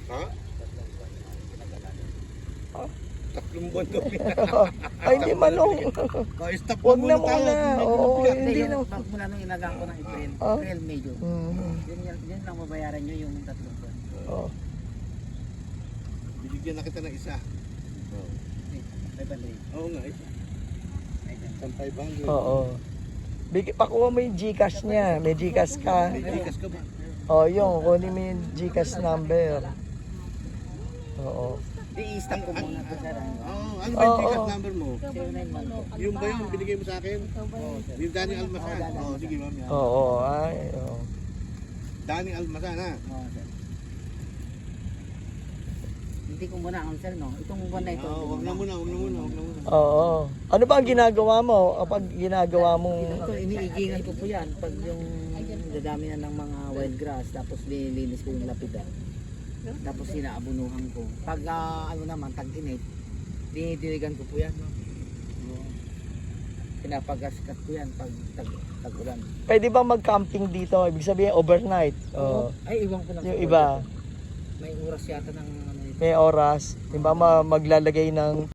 Ha? Ah? 3 buwan ko. Ay, hindi manong. Stop Huwag na muna. Oo, Hindi hindi na. mula nung inagang ko ng April, Ah? April, May, June. Mhm. Yun lang mabayaran nyo yung 3 buwan. Oo. Binigyan na kita ng isa. 500. Oo nga, isa. 500. Oo. Pakuha mo yung Gcash niya. May Gcash ka. May Gcash ka ba? Oo, yung kunin mo yung Gcash number. Oo. I-stop ko muna ito, sir. Oo, ano ba yung Oo. Gcash number mo? 091. Yung ba yung binigay mo sa akin? Yung Danny Almasan. Oo, sige ma'am. yan. Oo, ay. Oo. Danny Almasan ha. Oo, sir. Hindi ko muna ang sir, no? Itong buwan na ito. Oo, wag na muna. Oo. Ano ba ang ginagawa mo? Kapag ginagawa mong... Ito, iniigingan ko po yan. Pag yung dadami na ng mga wild grass, tapos nililinis ko yung lapida. Tapos sinaabunuhan ko. Pag ano naman, tag-init, dinidiligan ko po yan. No? Pinapagaskat ko yan pag tag-ulan. Pwede ba mag-camping dito? Ibig sabihin overnight. Oo. Ay, iwan ko lang. Yung sa iba, May oras yata ng ano ito. may oras. Di ba maglalagay ng